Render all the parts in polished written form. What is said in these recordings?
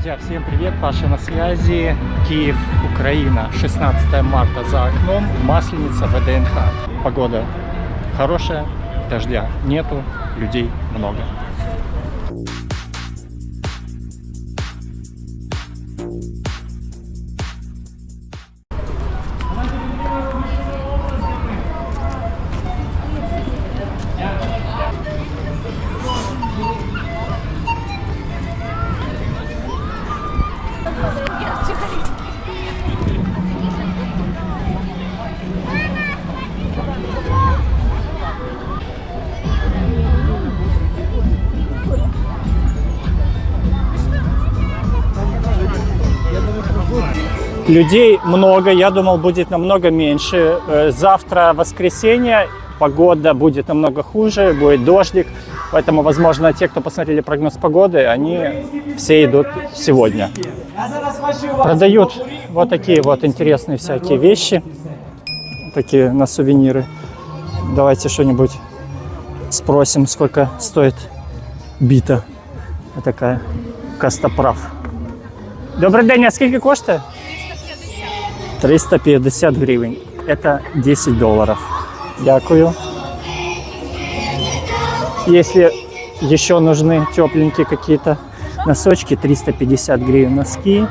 Друзья, всем привет! Паша на связи. Киев, Украина. 16 марта за окном. Масленица, ВДНХ. Погода хорошая, дождя нету, людей много. Людей много, я думал, будет намного меньше. Завтра воскресенье, погода будет намного хуже, будет дождик. Поэтому, возможно, те, кто посмотрели прогноз погоды, они все идут сегодня. Продают вот такие вот интересные всякие вещи, такие на сувениры. Давайте что-нибудь спросим, сколько стоит бита. Вот такая Костоправ. Добрий день, а скільки коштує? 350 гривен. Это 10 долларов. Дякую. Если еще нужны тепленькие какие-то носочки, 350 гривен носки.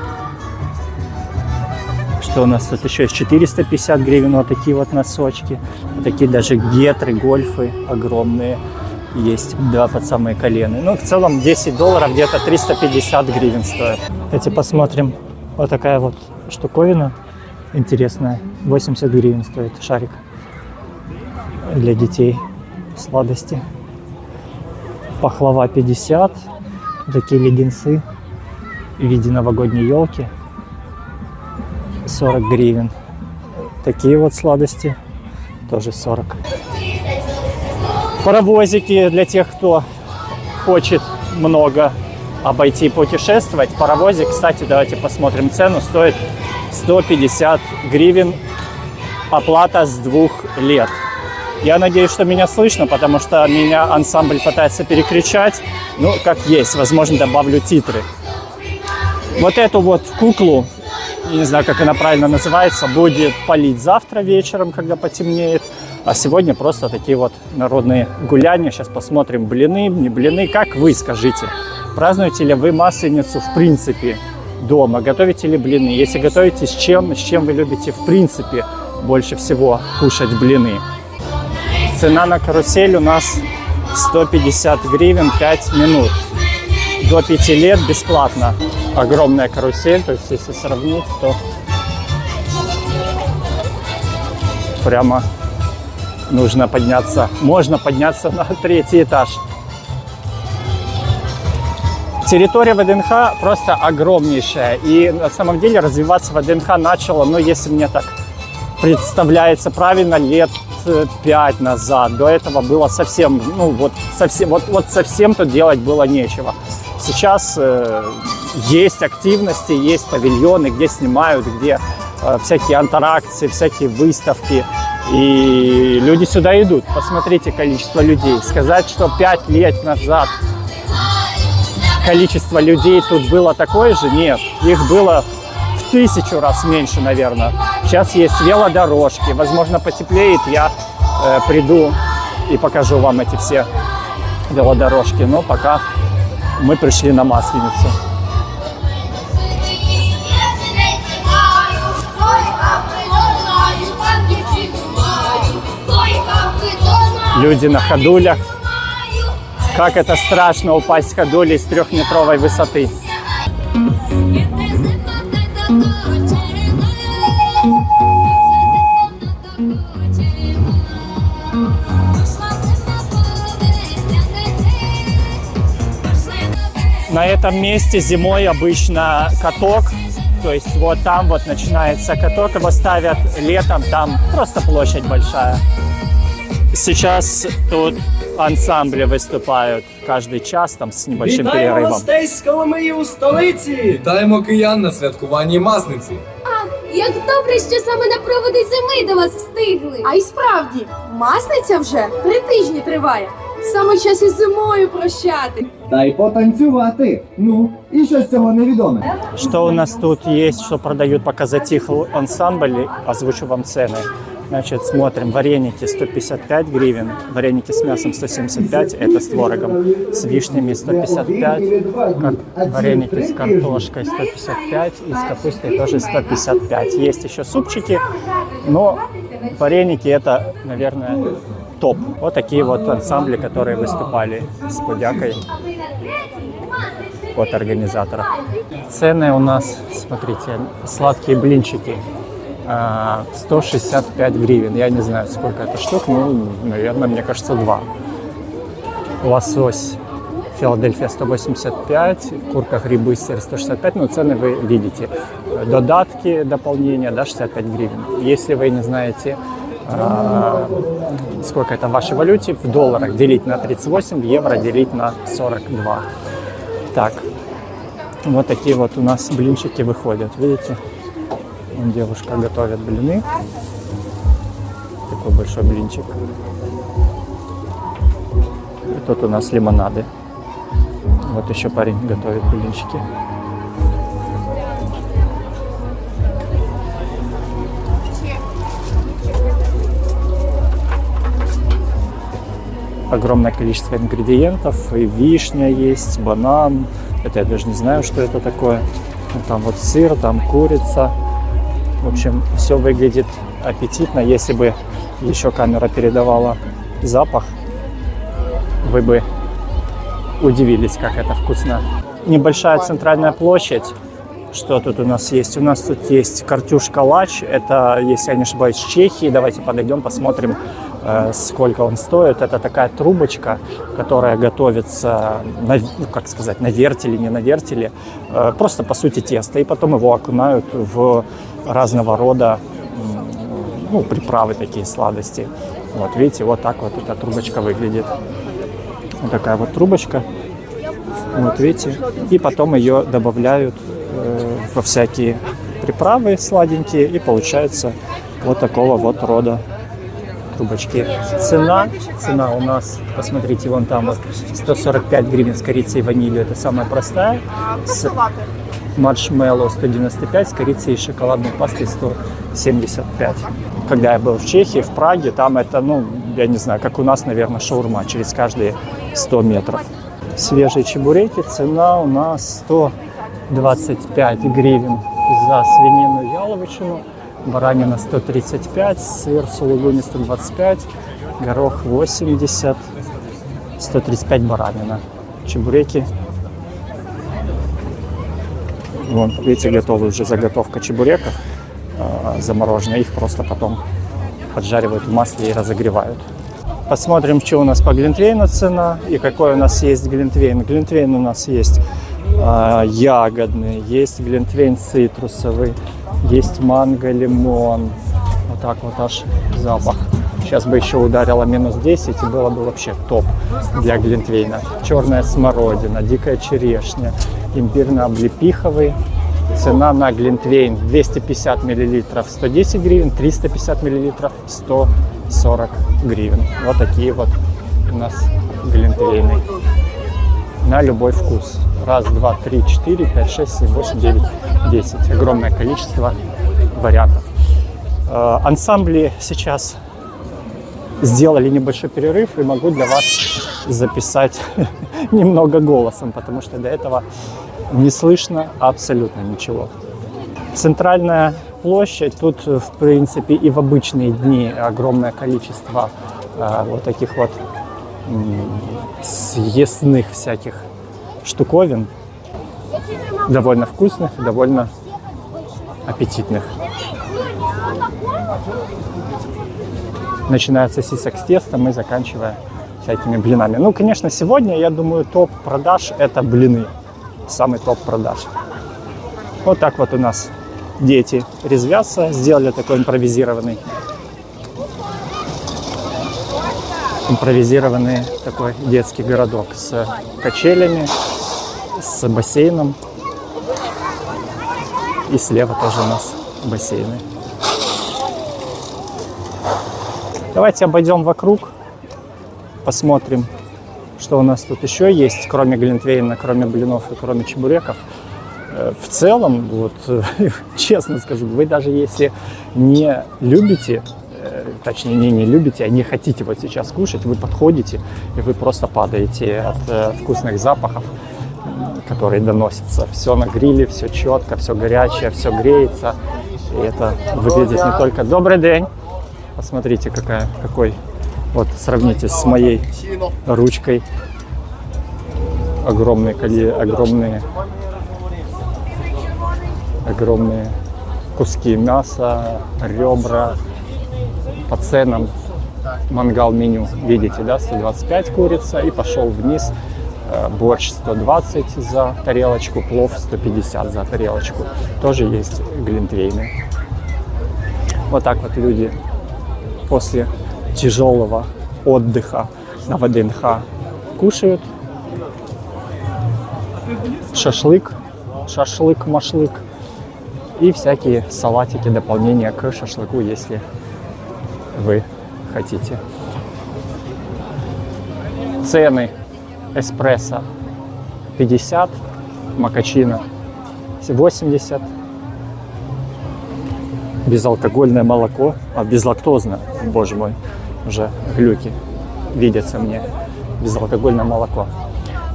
Что у нас тут еще есть? 450 гривен вот такие вот носочки. Вот такие даже гетры, гольфы огромные. Есть два под самые колены. Ну, в целом 10 долларов, где-то 350 гривен стоит. Давайте посмотрим. Вот такая вот штуковина интересная. 80 гривен стоит шарик для детей. Сладости. Пахлава 50. Такие леденцы в виде новогодней елки. 40 гривен. Такие вот сладости. Тоже 40. Паровозики для тех, кто хочет много обойти и путешествовать. Паровозик, кстати, давайте посмотрим цену, стоит 150 гривен, оплата с 2 лет. Я надеюсь, что меня слышно, потому что меня ансамбль пытается перекричать. Ну, как есть, возможно, добавлю титры. Вот эту вот куклу, я не знаю, как она правильно называется, будет полить завтра вечером, когда потемнеет. А сегодня просто такие вот народные гуляния. Сейчас посмотрим, блины, не блины. Как вы, скажите, празднуете ли вы Масленицу в принципе дома? Готовите ли блины? Если готовите, с чем вы любите в принципе больше всего кушать блины? Цена на карусель у нас 150 гривен 5 минут. До 5 лет бесплатно. Огромная карусель, то есть если сравнить, то прямо нужно подняться, можно подняться на 3-й этаж. Территория ВДНХ просто огромнейшая. И на самом деле развиваться ВДНХ начало, ну если мне так представляется правильно, лет 5 назад. До этого было совсем, ну вот совсем тут делать было нечего. Сейчас есть активности, есть павильоны, где снимают, где всякие антракции, всякие выставки. И люди сюда идут. Посмотрите количество людей. Сказать, что 5 лет назад количество людей тут было такое же, нет. Их было в 1000 раз меньше, наверное. Сейчас есть велодорожки. Возможно, потеплеет, я приду и покажу вам эти все велодорожки. Но пока мы пришли на Масленицу. Люди на ходулях. Как это страшно упасть с ходули с 3-метровой высоты. На этом месте зимой обычно каток. То есть вот там вот начинается каток, его ставят летом, там просто площадь большая. Сейчас тут ансамбли виступають кожен час там з небольшим перерывом. Вітаємо гостей з Коломиї у столиці! Вітаємо киян на святкуванні Масниці! Як добре, що саме на проводи зими до вас встигли! А й справді, Масниця вже 3 тижні триває. Саме час із зимою прощати. Та й потанцювати. Ну, і що з цього невідоме? Что у нас тут есть, что продают, пока затих ансамбль, озвучу вам цены. Значит, смотрим, вареники 155 гривен, вареники с мясом 175, это с творогом, с вишнями 155, вареники с картошкой 155 и с капустой тоже 155. Есть еще супчики, но вареники это, наверное, топ. Вот такие вот ансамбли, которые выступали с Пудякой от организаторов. Цены у нас, смотрите, сладкие блинчики. 165 гривен. Я не знаю, сколько это штук, ну, наверное, мне кажется, 2. Лосось Филадельфия 185, курка грибы сыр 165, ну, цены вы видите. Додатки, дополнения, да, 65 гривен. Если вы не знаете, сколько это в вашей валюте, в долларах делить на 38, в евро делить на 42. Так, вот такие вот у нас блинчики выходят, видите? Вон девушка готовит блины. Такой большой блинчик. И тут у нас лимонады. Вот еще парень готовит блинчики. Огромное количество ингредиентов. И вишня есть, банан. Это я даже не знаю, что это такое. Там вот сыр, там курица. В общем, все выглядит аппетитно. Если бы еще камера передавала запах, вы бы удивились, как это вкусно. Небольшая центральная площадь. Что тут у нас есть? У нас тут есть картюш-калач. Это, если я не ошибаюсь, Чехии. Давайте подойдем, посмотрим, сколько он стоит. Это такая трубочка, которая готовится, на, ну, как сказать, на вертеле, не на вертеле. Просто, по сути, тесто. И потом его окунают в разного рода, ну, приправы, такие сладости. Вот, видите, вот так вот эта трубочка выглядит. Вот такая вот трубочка. Вот, видите. И потом ее добавляют во всякие приправы сладенькие. И получается вот такого вот рода трубочки. Цена у нас, посмотрите, вон там вот 145 гривен с корицей и ванилью. Это самая простая. С маршмеллоу 195, с корицей и шоколадной пастой 175. Когда я был в Чехии, в Праге, там это, ну, я не знаю, как у нас, наверное, шаурма через каждые 100 метров. Свежие чебуреки, цена у нас 125 гривен за свинину и яловичину, баранина 135, сыр сулугуни 125, горох 80, 135 баранина. Чебуреки. Вон, видите, готовы уже заготовка чебуреков замороженные. Их просто потом поджаривают в масле и разогревают. Посмотрим, что у нас по глинтвейну цена и какой у нас есть глинтвейн. Глинтвейн у нас есть ягодный, есть глинтвейн цитрусовый, есть манго, лимон. Вот так вот аж запах. Сейчас бы еще ударило минус 10 и было бы вообще топ для глинтвейна. Черная смородина, дикая черешня, имбирно-облепиховый. Цена на глинтвейн 250 мл 110 гривен, 350 мл 140 гривен. Вот такие вот у нас глинтвейны. На любой вкус. Раз, два, три, четыре, пять, шесть, семь, восемь, девять, 10. Огромное количество вариантов. Ансамбли сейчас сделали небольшой перерыв и могу для вас записать немного голосом, потому что до этого не слышно абсолютно ничего. Центральная площадь, тут в принципе и в обычные дни огромное количество вот таких вот съестных всяких штуковин, довольно вкусных, довольно аппетитных. Начиная с сосисок с тестом и заканчивая всякими блинами. Ну, конечно, сегодня, я думаю, топ продаж – это блины. Самый топ продаж. Вот так вот у нас дети резвятся. Сделали такой импровизированный такой детский городок с качелями, с бассейном. И слева тоже у нас бассейны. Давайте обойдем вокруг, посмотрим, Что у нас тут еще есть, кроме глинтвейна, кроме блинов и кроме чебуреков? В целом, вот, честно скажу, вы даже если не любите, точнее не любите, а не хотите вот сейчас кушать, вы подходите и вы просто падаете от вкусных запахов, которые доносятся. Все на гриле, все четко, все горячее, все греется. И это выглядит не только... Добрый день! Посмотрите, какой... Вот сравните с моей ручкой. Огромные куски мяса, ребра. По ценам мангал меню, видите, да, 125 курица, и пошел вниз борщ 120 за тарелочку, плов 150 за тарелочку. Тоже есть глинтвейны. Вот так вот люди после тяжелого отдыха на ВДНХ кушают. Шашлык-машлык и всякие салатики, дополнения к шашлыку, если вы хотите. Цены: эспрессо 50, макачино 80, безалкогольное молоко, безлактозное, боже мой, уже глюки видятся мне, безалкогольное молоко.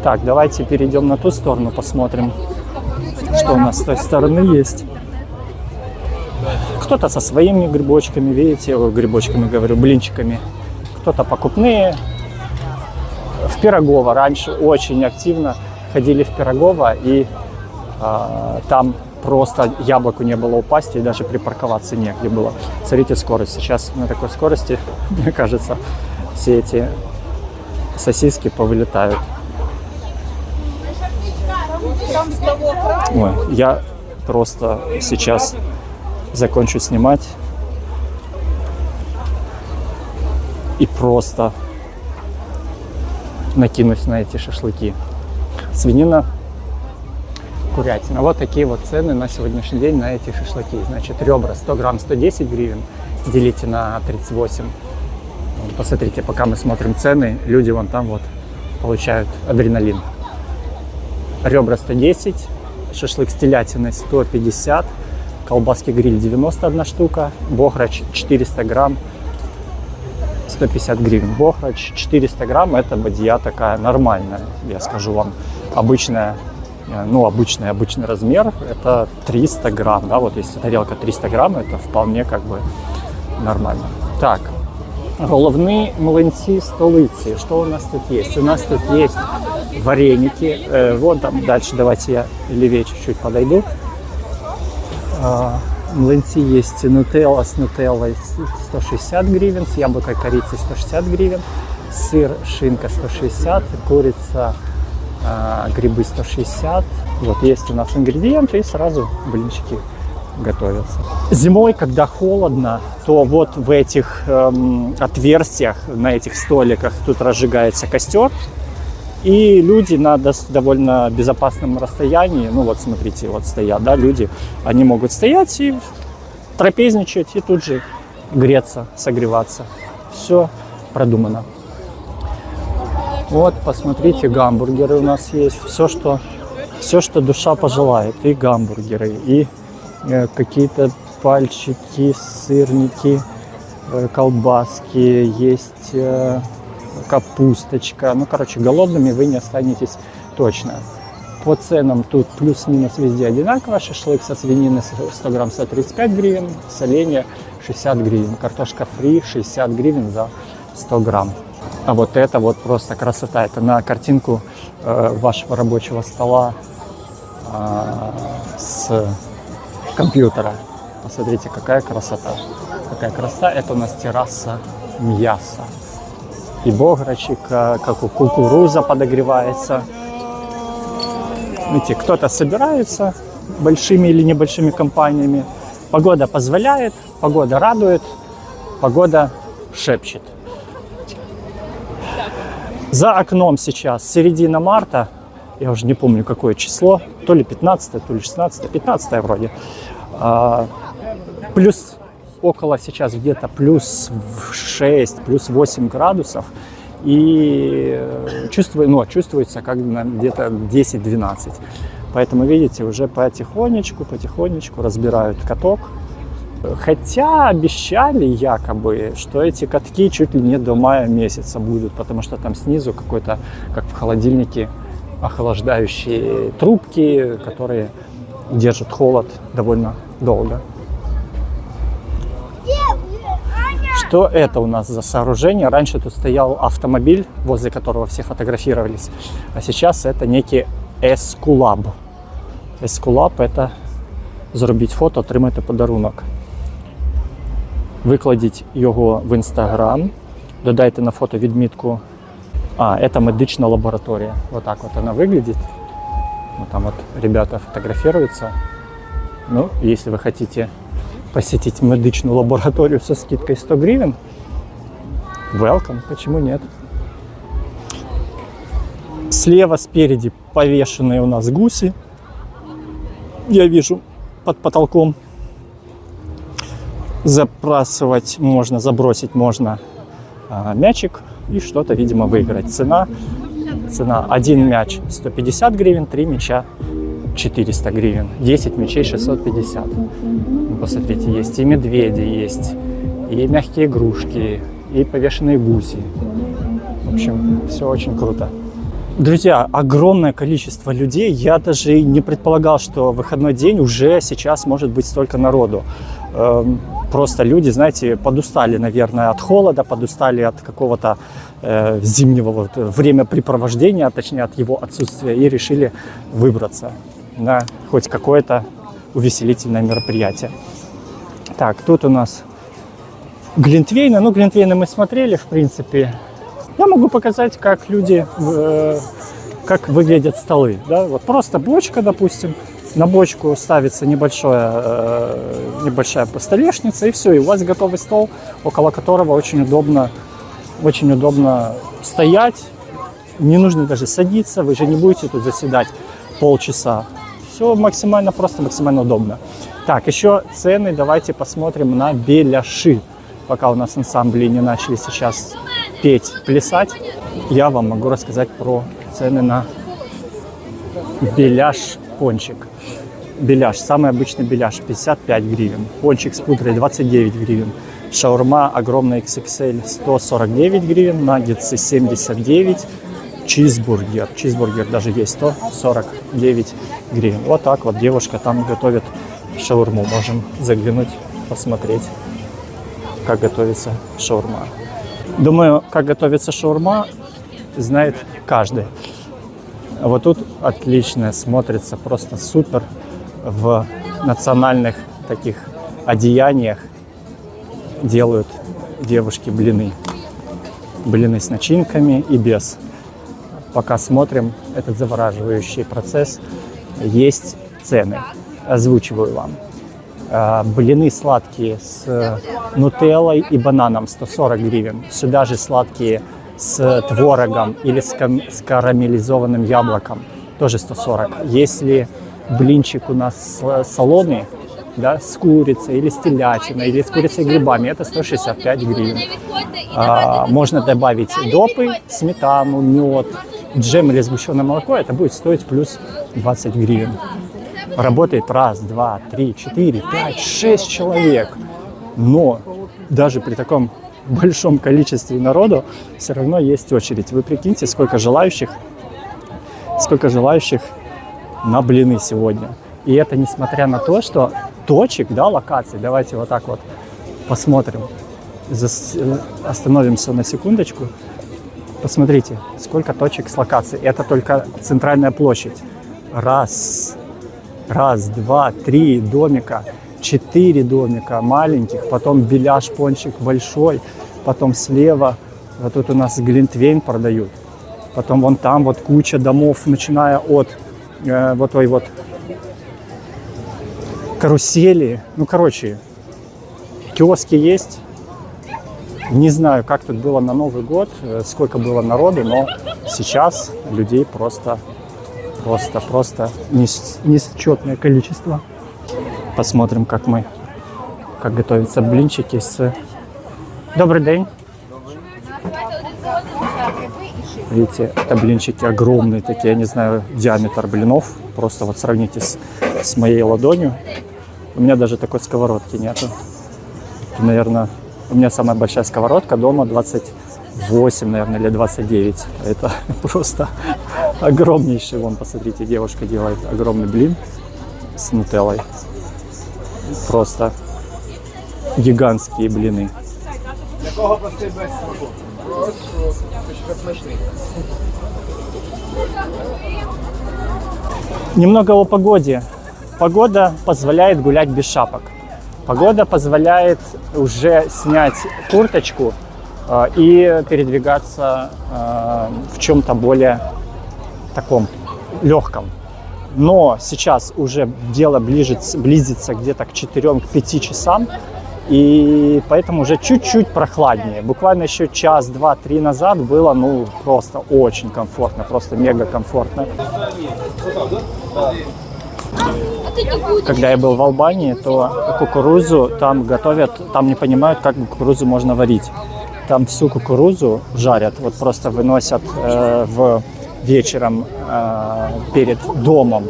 Так, давайте перейдем на ту сторону, посмотрим, что у нас с той стороны есть. Кто-то со своими грибочками, видите, грибочками говорю, блинчиками. Кто-то покупные. В Пирогово раньше очень активно ходили в Пирогово, и там просто яблоку не было упасть, и даже припарковаться негде было. Смотрите скорость. Сейчас на такой скорости, мне кажется, все эти сосиски повылетают. Ой, я просто сейчас закончу снимать и просто накинусь на эти шашлыки. Свинина, курятина. Вот такие вот цены на сегодняшний день на эти шашлыки. Значит, ребра 100 грамм 110 гривен, делите на 38. Посмотрите, пока мы смотрим цены, люди вон там вот получают адреналин. Ребра 110, шашлык с телятиной 150, колбаски гриль 91 штука, бохрач 400 грамм 150 гривен. Бохрач 400 грамм, это бадья такая нормальная, я скажу вам, обычная, ну обычный размер, это 300 грамм, да, вот если тарелка 300 грамм, это вполне как бы нормально. Так, головные млинці столицы. Что у нас тут есть? У нас тут есть вареники. Вот там дальше, давайте я левее чуть-чуть подойду. Млинцы есть нутелла с нутеллой 160 гривен, с яблокой корицей 160 гривен, сыр, шинка 160, курица, грибы 160. Вот есть у нас ингредиенты, и сразу блинчики готовятся. Зимой, когда холодно, то вот в этих отверстиях, на этих столиках тут разжигается костер, и люди на довольно безопасном расстоянии, ну вот смотрите, вот стоят, да, люди, они могут стоять и трапезничать, и тут же греться, согреваться. Все продумано. Вот, посмотрите, гамбургеры у нас есть, все, что душа пожелает, и гамбургеры, и какие-то пальчики, сырники, колбаски, есть капусточка. Ну, короче, голодными вы не останетесь точно. По ценам тут плюс-минус везде одинаково. Шашлык со свинины 100 грамм 135 гривен, соленье 60 гривен, картошка фри 60 гривен за 100 грамм. А вот это вот просто красота. Это на картинку вашего рабочего стола с компьютера. Посмотрите, какая красота. Какая красота. Это у нас терраса мяса. И бограчик, как кукуруза подогревается. Видите, кто-то собирается большими или небольшими компаниями. Погода позволяет, погода радует, погода шепчет. За окном сейчас середина марта, я уже не помню какое число, то ли 15, то ли 16, 15 вроде. Плюс около сейчас где-то плюс 6, плюс 8 градусов. и чувствуется как где-то 10-12. Поэтому, видите, уже потихонечку разбирают каток. Хотя обещали якобы, что эти катки чуть ли не до мая месяца будут, потому что там снизу какой-то, как в холодильнике, охлаждающие трубки, которые держат холод довольно долго. Что это у нас за сооружение? Раньше тут стоял автомобиль, возле которого все фотографировались, а сейчас это некий Ескулаб. Ескулаб – это зробіть фото, отримайте подарунок. Викладіть його в Instagram, додайте на фото відмітку. Это медичная лаборатория. Вот так вот она выглядит. Вот там вот ребята фотографируются. Ну, если вы хотите посетить медичную лабораторию со скидкой 100 гривен, welcome, почему нет? Слева спереди повешенные у нас гуси. Я вижу под потолком. Забросить можно мячик и что-то, видимо, выиграть. Цена 1 мяч 150 гривен, 3 мяча 400 гривен, 10 мячей 650. Посмотрите, есть и медведи, есть и мягкие игрушки, и повешенные гуси. В общем, все очень круто. Друзья, огромное количество людей. Я даже не предполагал, что в выходной день уже сейчас может быть столько народу. Просто люди, знаете, подустали, наверное, от холода, подустали от какого-то зимнего времяпрепровождения, а точнее от его отсутствия, и решили выбраться на хоть какое-то увеселительное мероприятие. Так, тут у нас глинтвейны. Ну, глинтвейны мы смотрели, в принципе. Я могу показать, как люди, как выглядят столы. Да? Вот просто бочка, допустим. На бочку ставится небольшая столешница, и все, и у вас готовый стол, около которого очень удобно стоять. Не нужно даже садиться, вы же не будете тут заседать полчаса. Все максимально просто, максимально удобно. Так, еще цены давайте посмотрим на беляши. Пока у нас ансамбли не начали сейчас петь, плясать, я вам могу рассказать про цены на беляш-пончик. Беляш, самый обычный беляш, 55 гривен. Пончик с пудрой 29 гривен. Шаурма огромная XXL 149 гривен. Наггетсы 79. Чизбургер даже есть 149 гривен. Вот так вот девушка там готовит шаурму. Можем заглянуть, посмотреть, как готовится шаурма. Думаю, как готовится шаурма, знает каждый. А вот тут отлично смотрится, просто супер, в национальных таких одеяниях делают девушки блины. Блины с начинками и без. Пока смотрим этот завораживающий процесс, есть цены. Озвучиваю вам. Блины сладкие с нутеллой и бананом 140 гривен. Сюда же сладкие с творогом или с карамелизованным яблоком тоже 140. Если блинчик у нас солоный, да, с курицей или с телятиной, или с курицей и грибами, это 165 гривен. Можно добавить допы, сметану, мед, джем или сгущенное молоко, это будет стоить плюс 20 гривен. Работает раз, два, три, 4, 5, 6 человек. Но даже при таком большом количестве народу все равно есть очередь. Вы прикиньте, сколько желающих на блины сегодня. И это несмотря на то, что точек, да, локаций, давайте вот так вот посмотрим, остановимся на секундочку. Посмотрите, сколько точек с локацией. Это только центральная площадь. Раз, два, 3 домика, 4 домика маленьких, потом беляш, пончик большой, потом слева, вот тут у нас глинтвейн продают, потом вон там вот куча домов, начиная от вот той вот карусели, ну короче, киоски есть. Не знаю, как тут было на Новый год, сколько было народу, но сейчас людей просто несчетное количество. Посмотрим, как готовятся блинчики с... Добрый день. Видите, это блинчики огромные такие, я не знаю, диаметр блинов. Просто вот сравните с моей ладонью. У меня даже такой сковородки нету. Наверное, у меня самая большая сковородка дома 28, наверное, или 29. Это просто огромнейший. Вон, посмотрите, девушка делает огромный блин с нутеллой. Просто гигантские блины. Немного о погоде. Погода позволяет гулять без шапок. Погода позволяет уже снять курточку и передвигаться в чем-то более таком легком. Но сейчас уже дело близится где-то к 4-5 часам, и поэтому уже чуть-чуть прохладнее. Буквально еще час, 2, 3 назад было, ну, просто очень комфортно, просто мега комфортно. Когда я был в Албании, то кукурузу там готовят, там не понимают, как кукурузу можно варить. Там всю кукурузу жарят, вот просто выносят вечером перед домом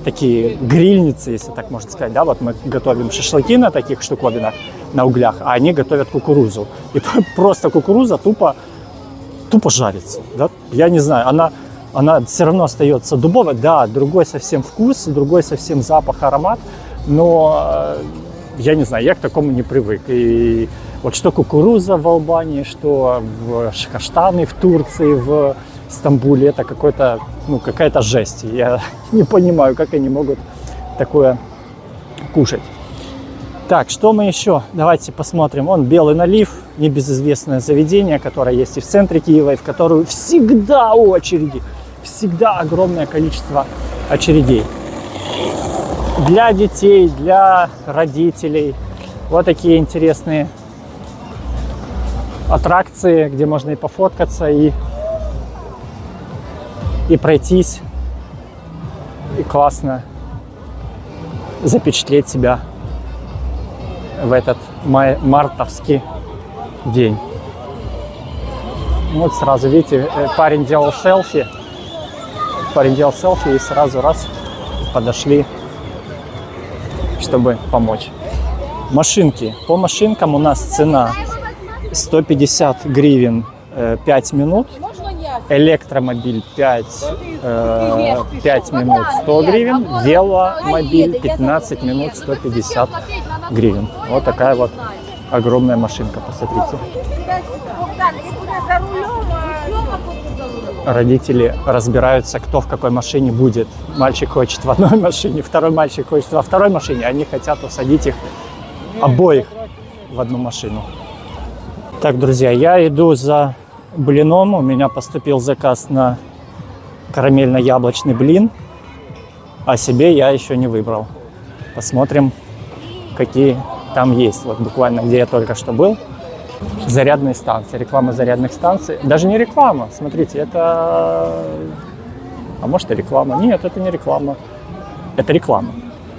такие грильницы, если так можно сказать, да, вот мы готовим шашлыки на таких штуковинах, на углях, а они готовят кукурузу. И просто кукуруза тупо жарится, да? Я не знаю, она все равно остается дубовой, да, другой совсем вкус, другой совсем запах, аромат, но я не знаю, я к такому не привык. И вот что кукуруза в Албании, что в каштаны в Турции, в Стамбуле, это какая-то жесть. Я не понимаю, как они могут такое кушать. Так, что мы еще? Давайте посмотрим. Вон Белый налив, небезызвестное заведение, которое есть и в центре Киева, и в которую всегда очереди, всегда огромное количество очередей. Для детей, для родителей. Вот такие интересные аттракции, где можно и пофоткаться, и пройтись, и классно запечатлеть себя в этот мартовский день. Вот сразу, видите, парень делал селфи и сразу раз подошли, чтобы помочь. Машинки. По машинкам у нас цена 150 гривен 5 минут. Электромобиль 5 минут 100 гривен, веломобиль 15 минут 150 гривен. Вот такая вот огромная машинка, посмотрите. Родители разбираются, кто в какой машине будет. Мальчик хочет в одной машине, второй мальчик хочет во второй машине. Они хотят усадить их обоих в одну машину. Так, друзья, я иду за блином. У меня поступил заказ на карамельно-яблочный блин, а себе я еще не выбрал. Посмотрим, какие там есть. Вот буквально где я только что был. Зарядные станции, реклама зарядных станций. Даже не реклама, смотрите, это... А может и реклама? Нет, это не реклама. Это реклама.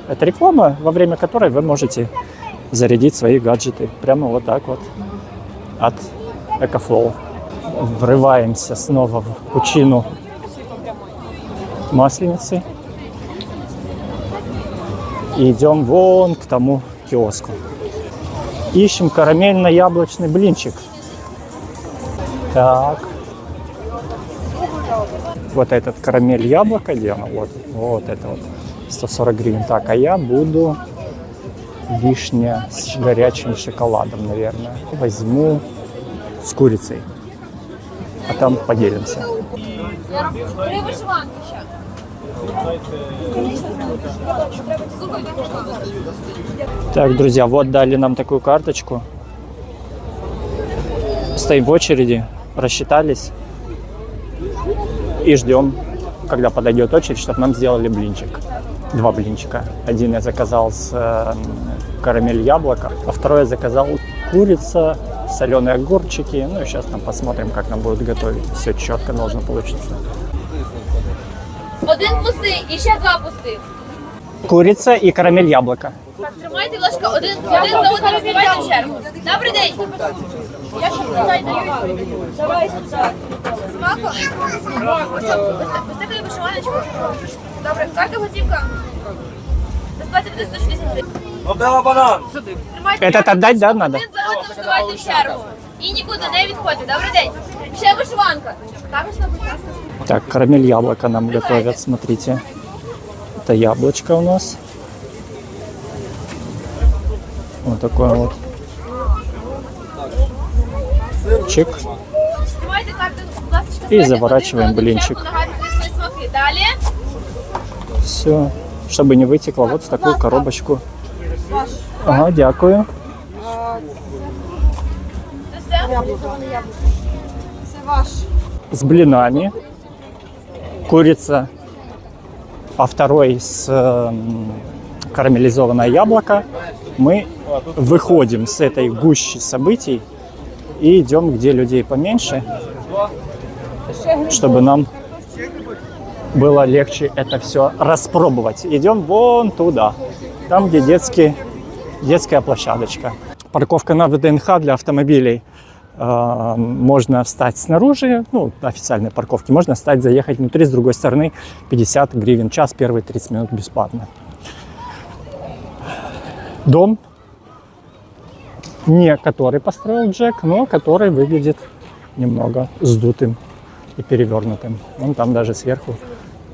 Это реклама, во время которой вы можете зарядить свои гаджеты. Прямо вот так вот от EcoFlow. Врываемся снова в пучину Масленицы и идем вон к тому киоску. Ищем карамельно-яблочный блинчик. Так. Вот этот карамель яблоко, где оно? Вот это вот. 140 гривен. Так, а я буду вишня с горячим шоколадом, наверное. Возьму с курицей. А там поделимся. Так, друзья, вот дали нам такую карточку. Стоим в очереди, рассчитались и ждем, когда подойдет очередь, чтобы нам сделали блинчик. 2 блинчика. Один я заказал с карамель яблоко, а второй я заказал курица, соленые огурчики. Ну и сейчас там посмотрим, как нам будут готовить. Все четко должно получиться. Один пустий і ще 2 пустих. Курица и карамель яблоко. Так, тримайте, будь ласка, один за одним, збивайте чергу. Добрий день. Я ще чай даю. Давай сюди. З маком? Ось такою вишиваночку. Добре, карта готівка. Доставайте буде 160 гривень. Обдала банан! Тримайте Этот отдать, да, надо? один за одним вставайте в чергу. І нікуди не відходьте. Добрий день. Ще вишиванка. Також на прекрасно. Так, карамель яблоко нам готовят, смотрите. Это яблочко у нас. Вот такое вот. Чик. Тримайте карту, будь ласка, І заворачиваем один за одним блинчик. чергу, нагадуйте свої смаки. Далі. Все. Чтобы не вытекло, вот в такую коробочку. Ага, дякую. Це все? С блинами. Курица. А второй с карамелизованное яблоко. Мы выходим с этой гущи событий и идем, где людей поменьше, чтобы нам было легче это все распробовать. Идем вон туда, там, где детская площадочка. Парковка на ВДНХ для автомобилей. Можно встать снаружи, ну, на официальной парковке. Можно встать, заехать внутри, с другой стороны 50 гривен час, первые 30 минут бесплатно. Дом, не который построил Джек, но который выглядит немного сдутым и перевернутым. Вон там даже сверху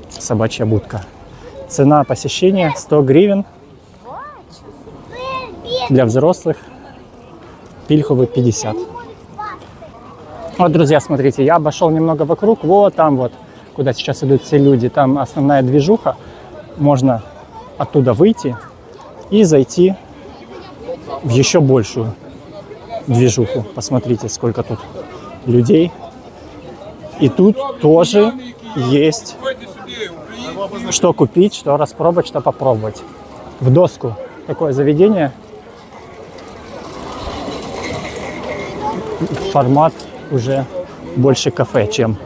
собачья будка. Цена посещения 100 гривен. Для взрослых Пильховый 50. Вот, друзья, смотрите, я обошел немного вокруг. Вот там вот, куда сейчас идут все люди, там основная движуха. Можно оттуда выйти и зайти в еще большую движуху. Посмотрите, сколько тут людей. И тут тоже есть что купить, что распробовать, что попробовать. В доску такое заведение. Формат уже больше кафе, чем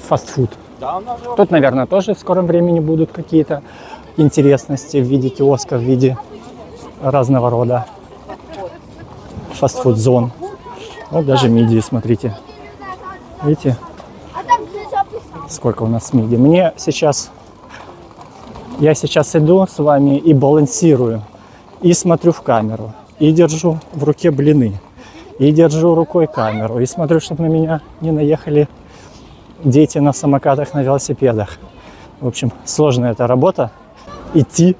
фастфуд. Тут, наверное, тоже в скором времени будут какие-то интересности в виде киоска, в виде разного рода фастфуд-зон. Вот даже мидии, смотрите. Видите, сколько у нас мидий. Я сейчас иду с вами и балансирую, и смотрю в камеру, и держу в руке блины, и держу рукой камеру, и смотрю, чтобы на меня не наехали дети на самокатах, на велосипедах. В общем, сложная эта работа. Идти,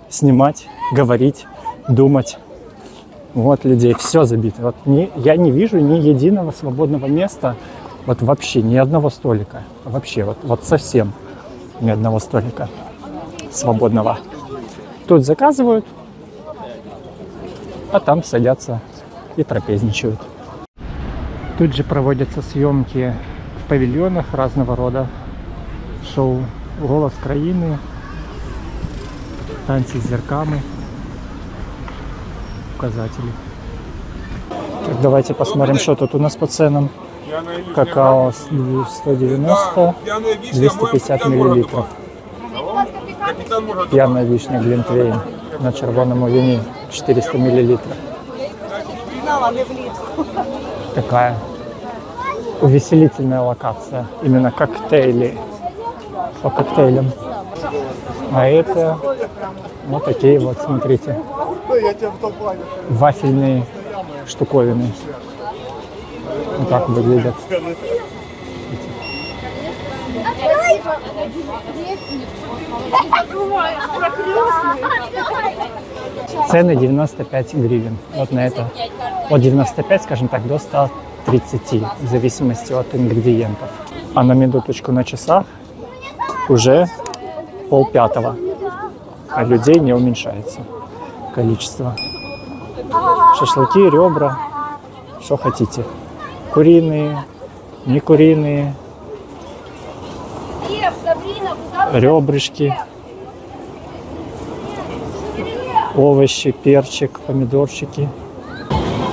снимать, говорить, думать. Вот людей, все забито. Вот я не вижу ни единого свободного места, вот вообще ни одного столика. Вообще, вот совсем ни одного столика свободного. Тут заказывают, а там садятся и трапезничают. Тут же проводятся съемки в павильонах разного рода. Шоу «Голос країни», танцы с зерками, указатели. Так, давайте посмотрим, что тут у нас по ценам. Какао 190, 250 миллилитров. Пьяная вишня Глинтвейн на червоному вині 400 миллилитров. Такая увеселительная локация. Именно коктейли. По коктейлям. А это вот такие вот, смотрите, вафельные штуковины. Вот так выглядят. Цены 95 гривен. Вот на это. От 95, скажем так, до 130, в зависимости от ингредиентов. А на минуточку на часах уже 4:30. А людей не уменьшается количество. Шашлыки, ребра, что хотите. Куриные, не куриные, ребрышки, овощи, перчик, помидорчики.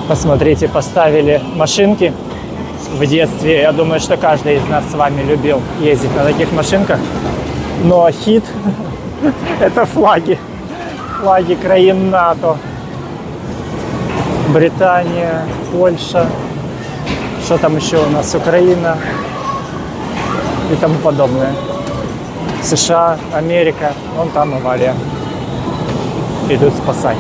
Посмотрите, поставили машинки. В детстве, я думаю, что каждый из нас с вами любил ездить на таких машинках. Но хит – это флаги. Флаги краин НАТО. Британия, Польша, что там еще у нас, Украина и тому подобное. США, Америка, вон там авария. Идут спасать.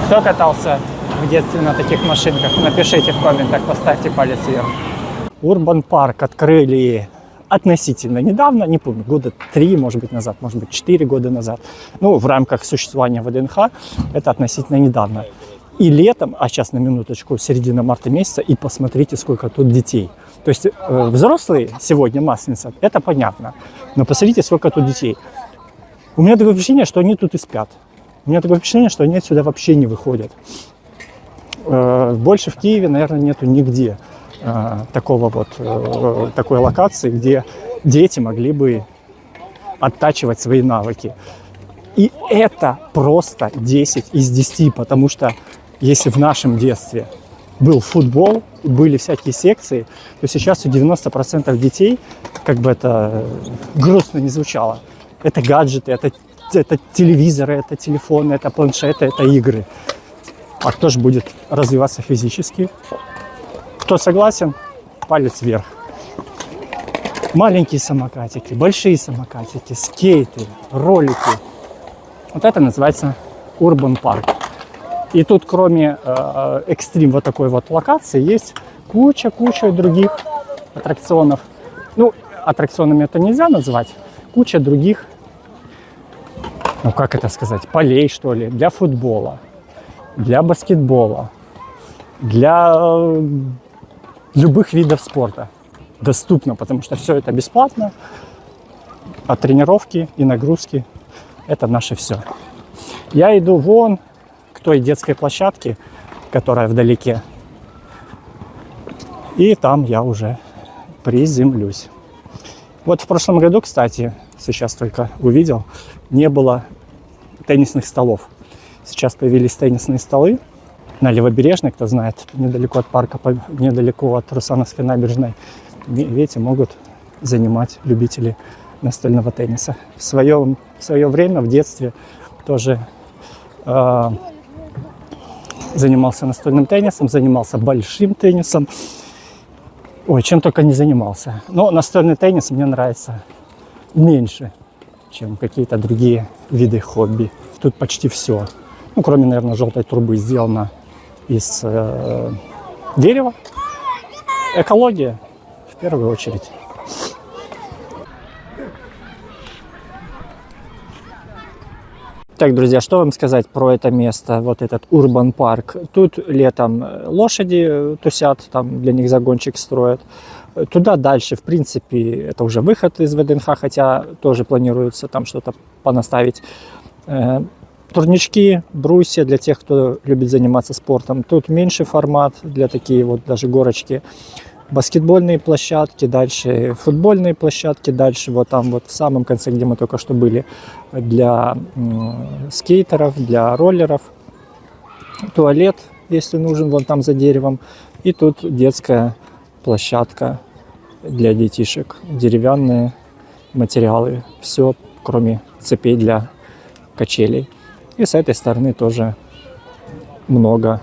Кто катался в детстве на таких машинках? Напишите в комментах, поставьте палец вверх. Урбан парк открыли относительно недавно, не помню, года 3, может быть, назад, может быть, 4 года назад. Ну, в рамках существования ВДНХ это относительно недавно. И летом, а сейчас на минуточку, середина марта месяца, и посмотрите, сколько тут детей. То есть взрослые сегодня Масленица, это понятно. Но посмотрите, сколько тут детей. У меня такое впечатление, что они тут и спят. У меня такое впечатление, что они отсюда вообще не выходят. Больше в Киеве, наверное, нету нигде такой локации, где дети могли бы оттачивать свои навыки. И это просто 10 из 10, потому что если в нашем детстве был футбол, были всякие секции, то сейчас у 90% детей, как бы это грустно не звучало, это гаджеты, это телевизоры, это телефоны, это планшеты, это игры. А кто же будет развиваться физически? Кто согласен? Палец вверх. Маленькие самокатики, большие самокатики, скейты, ролики. Вот это называется Урбан парк. И тут кроме экстрим вот такой вот локации есть куча других аттракционов. Ну, аттракционами это нельзя назвать. Куча других, ну как это сказать, полей что ли, для футбола, для баскетбола, для любых видов спорта. Доступно, потому что все это бесплатно. А тренировки и нагрузки – это наше все. Я иду вон к той детской площадке, которая вдалеке. И там я уже приземлюсь. Вот в прошлом году, кстати, сейчас только увидел, не было теннисных столов. Сейчас появились теннисные столы на Левобережной, кто знает, недалеко от парка, недалеко от Русановской набережной. Видите, могут занимать любители настольного тенниса. В свое время, в детстве, тоже занимался настольным теннисом, занимался большим теннисом. Ой, чем только не занимался. Но настольный теннис мне нравится меньше, чем какие-то другие виды хобби. Тут почти все. Ну, кроме, наверное, желтой трубы, сделано из дерева. Экология в первую очередь. Так, друзья, что вам сказать про это место, вот этот Урбан парк. Тут летом лошади тусят, там для них загончик строят. Туда дальше, в принципе, это уже выход из ВДНХ, хотя тоже планируется там что-то понаставить. Турнички, брусья для тех, кто любит заниматься спортом. Тут меньший формат для такие вот даже горочки. Баскетбольные площадки, дальше футбольные площадки, дальше вот там вот в самом конце, где мы только что были, для скейтеров, для роллеров. Туалет, если нужен, вон там за деревом. И тут детская площадка для детишек. Деревянные материалы. Все, кроме цепей для качелей. И с этой стороны тоже много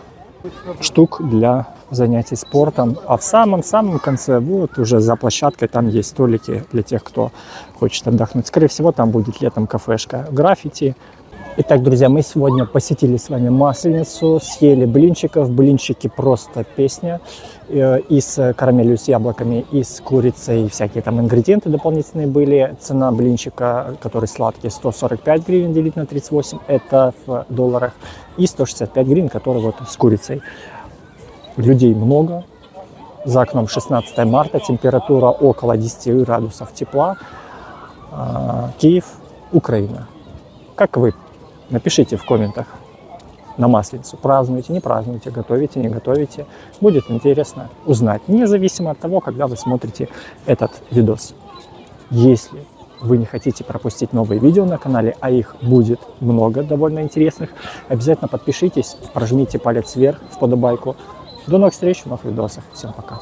штук для занятий спортом. А в самом-самом конце, вот уже за площадкой, там есть столики для тех, кто хочет отдохнуть. Скорее всего, там будет летом кафешка граффити. Итак, друзья, мы сегодня посетили с вами Масленицу, съели блинчиков. Блинчики просто песня. И с карамелью, с яблоками, и с курицей. Всякие там ингредиенты дополнительные были. Цена блинчика, который сладкий, 145 гривен делить на 38. Это в долларах. И 165 гривен, который вот с курицей. Людей много. За окном 16 марта. Температура около 10 градусов тепла. Киев, Украина. Как вы? Напишите в комментах на Масленицу. Празднуете, не празднуете, готовите, не готовите. Будет интересно узнать, независимо от того, когда вы смотрите этот видос. Если вы не хотите пропустить новые видео на канале, а их будет много довольно интересных, обязательно подпишитесь, прожмите палец вверх, вподобайку. До новых встреч в новых видосах. Всем пока.